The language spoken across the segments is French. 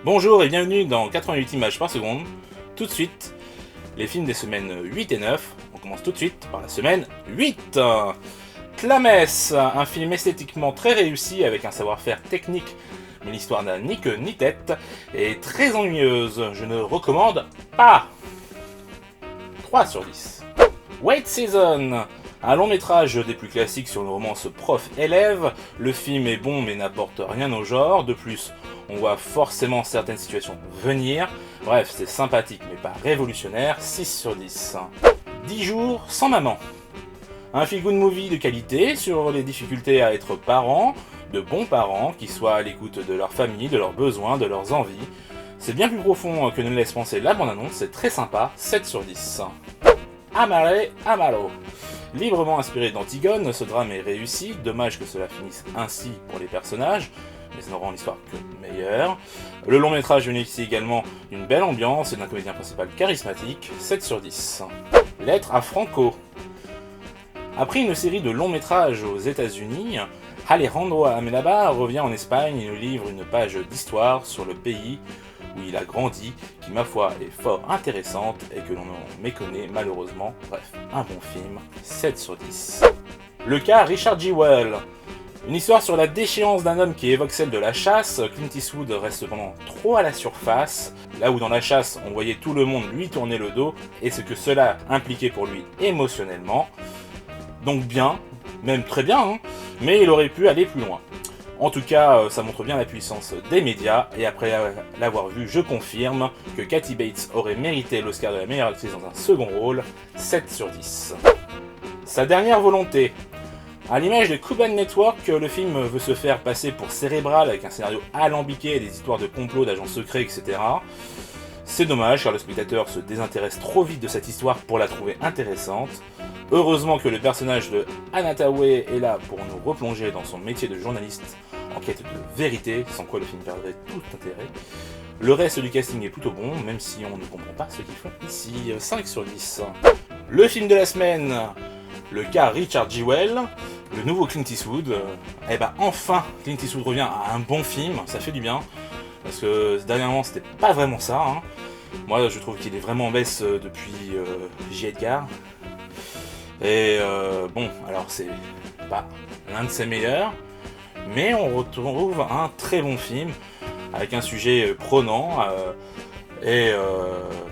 Bonjour et bienvenue dans 88 images par seconde. Tout de suite, les films des semaines 8 et 9. On commence tout de suite par la semaine 8. Tlames, un film esthétiquement très réussi avec un savoir-faire technique, mais l'histoire n'a ni queue ni tête, et très ennuyeuse. Je ne recommande pas. 3 sur 10. Wait Season, un long métrage des plus classiques sur une romance prof-élève. Le film est bon mais n'apporte rien au genre. De plus, on voit forcément certaines situations venir. Bref, c'est sympathique mais pas révolutionnaire. 6 sur 10. 10 jours sans maman. Un feel-good movie de qualité sur les difficultés à être parents, de bons parents qui soient à l'écoute de leur famille, de leurs besoins, de leurs envies. C'est bien plus profond que ne le laisse penser la bande-annonce, c'est très sympa. 7 sur 10. Amare Amaro. Librement inspiré d'Antigone, ce drame est réussi, dommage que cela finisse ainsi pour les personnages, mais ça ne rend l'histoire que meilleure. Le long métrage bénéficie également d'une belle ambiance et d'un comédien principal charismatique, 7 sur 10. Lettre à Franco. Après une série de longs métrages aux États-Unis, Alejandro Amenábar revient en Espagne et nous livre une page d'histoire sur le pays où il a grandi, qui ma foi est fort intéressante et que l'on méconnaît malheureusement. Bref, un bon film, 7 sur 10. Le cas Richard Jewell. Une histoire sur la déchéance d'un homme qui évoque celle de la chasse. Clint Eastwood reste cependant trop à la surface, là où dans la chasse on voyait tout le monde lui tourner le dos et ce que cela impliquait pour lui émotionnellement. Donc bien, même très bien, hein, mais il aurait pu aller plus loin. En tout cas, ça montre bien la puissance des médias, et après l'avoir vu, je confirme que Kathy Bates aurait mérité l'Oscar de la meilleure actrice dans un second rôle, 7 sur 10. Sa dernière volonté. À l'image de Cuban Network, le film veut se faire passer pour cérébral avec un scénario alambiqué et des histoires de complots, d'agents secrets, etc. C'est dommage car le spectateur se désintéresse trop vite de cette histoire pour la trouver intéressante. Heureusement que le personnage de Anna Thaoué est là pour nous replonger dans son métier de journaliste en quête de vérité, sans quoi le film perdrait tout intérêt. Le reste du casting est plutôt bon, même si on ne comprend pas ce qu'ils font ici. 5 sur 10. Le film de la semaine, le cas Richard Jewell, le nouveau Clint Eastwood. Eh ben enfin, Clint Eastwood revient à un bon film, ça fait du bien, parce que dernièrement c'était pas vraiment ça. Hein. Moi je trouve qu'il est vraiment en baisse depuis J. Edgar. Et bon, alors c'est pas l'un de ses meilleurs, mais on retrouve un très bon film avec un sujet prenant et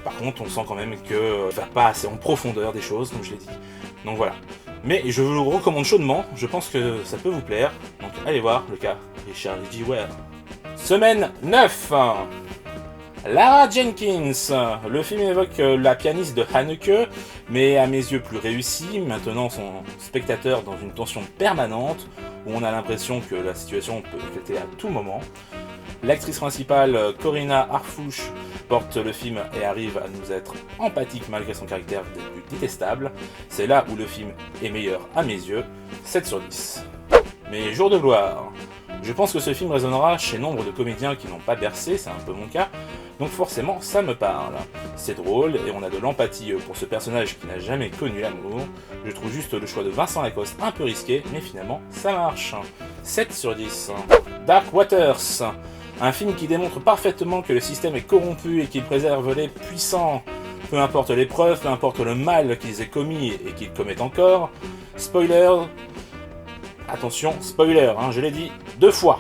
par contre on sent quand même que va pas assez en profondeur des choses, comme je l'ai dit. Donc voilà. Mais je vous le recommande chaudement, je pense que ça peut vous plaire. Donc allez voir le cas Richard Jewell. Semaine 9. Lara Jenkins. Le film évoque la pianiste de Haneke, mais à mes yeux plus réussi, maintenant son spectateur dans une tension permanente, où on a l'impression que la situation peut éclater à tout moment. L'actrice principale, Corinna Harfouch, porte le film et arrive à nous être empathique malgré son caractère des plus détestable. C'est là où le film est meilleur à mes yeux, 7 sur 10. Mais jour de gloire. Je pense que ce film résonnera chez nombre de comédiens qui n'ont pas bercé, c'est un peu mon cas, donc forcément ça me parle. C'est drôle et on a de l'empathie pour ce personnage qui n'a jamais connu l'amour. Je trouve juste le choix de Vincent Lacoste un peu risqué, mais finalement ça marche. 7 sur 10. Dark Waters, un film qui démontre parfaitement que le système est corrompu et qu'il préserve les puissants. Peu importe les preuves, peu importe le mal qu'ils aient commis et qu'ils commettent encore. Spoiler, attention, spoiler, hein, je l'ai dit 2 fois.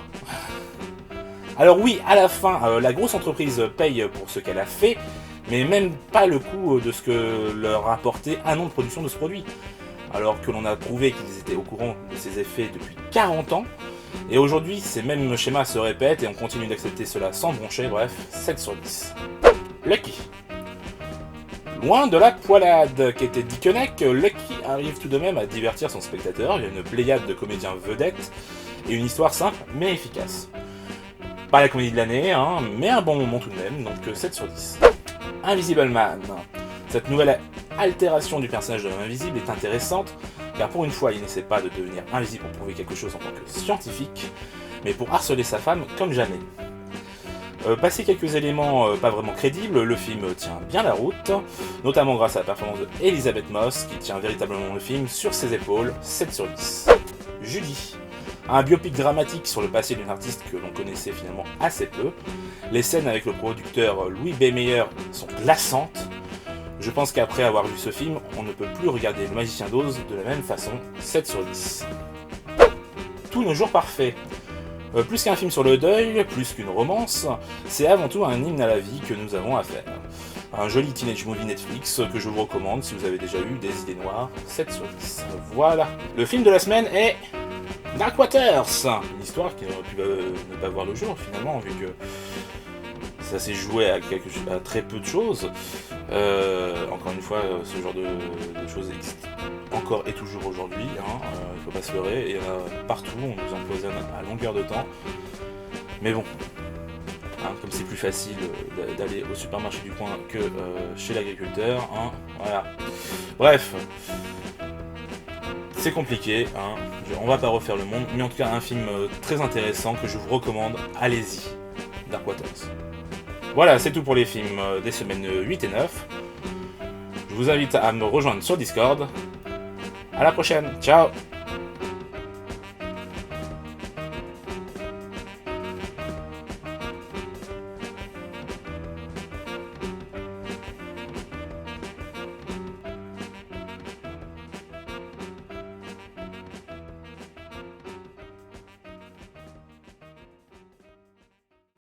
Alors oui, à la fin, la grosse entreprise paye pour ce qu'elle a fait, mais même pas le coût de ce que leur a apporté un an de production de ce produit. Alors que l'on a prouvé qu'ils étaient au courant de ces effets depuis 40 ans, et aujourd'hui ces mêmes schémas se répètent et on continue d'accepter cela sans broncher, bref, 7 sur 10. Lucky. Loin de la poilade qu'était Dickeneck, Lucky arrive tout de même à divertir son spectateur. Il y a une pléiade de comédiens vedettes et une histoire simple mais efficace. Pas la comédie de l'année, hein, mais un bon moment tout de même, donc 7 sur 10. Invisible Man. Cette nouvelle altération du personnage de l'homme invisible est intéressante, car pour une fois il n'essaie pas de devenir invisible pour prouver quelque chose en tant que scientifique, mais pour harceler sa femme comme jamais. Passé quelques éléments pas vraiment crédibles, le film tient bien la route, notamment grâce à la performance de Elisabeth Moss, qui tient véritablement le film sur ses épaules, 7 sur 10. Judy. Un biopic dramatique sur le passé d'une artiste que l'on connaissait finalement assez peu. Les scènes avec le producteur Louis B. Mayer sont glaçantes. Je pense qu'après avoir vu ce film, on ne peut plus regarder Le Magicien d'Oz de la même façon, 7 sur 10. Tous nos jours parfaits. Plus qu'un film sur le deuil, plus qu'une romance, c'est avant tout un hymne à la vie que nous avons à faire. Un joli teenage movie Netflix que je vous recommande si vous avez déjà eu des idées noires, 7 sur 10. Voilà. Le film de la semaine est Dark Waters, une histoire qui aurait pu ne pas voir le jour finalement, vu que ça s'est joué à très peu de choses. Encore une fois, ce genre de choses existe encore et toujours aujourd'hui, hein, il faut pas se leurrer, et partout on nous empoisonne à longueur de temps. Mais bon, hein, comme c'est plus facile d'aller au supermarché du coin que chez l'agriculteur, hein, voilà. Bref, c'est compliqué, hein, on va pas refaire le monde, mais en tout cas un film très intéressant que je vous recommande, allez-y, Dark Waters. Voilà, c'est tout pour les films des semaines 8 et 9. Je vous invite à me rejoindre sur Discord. À la prochaine, ciao!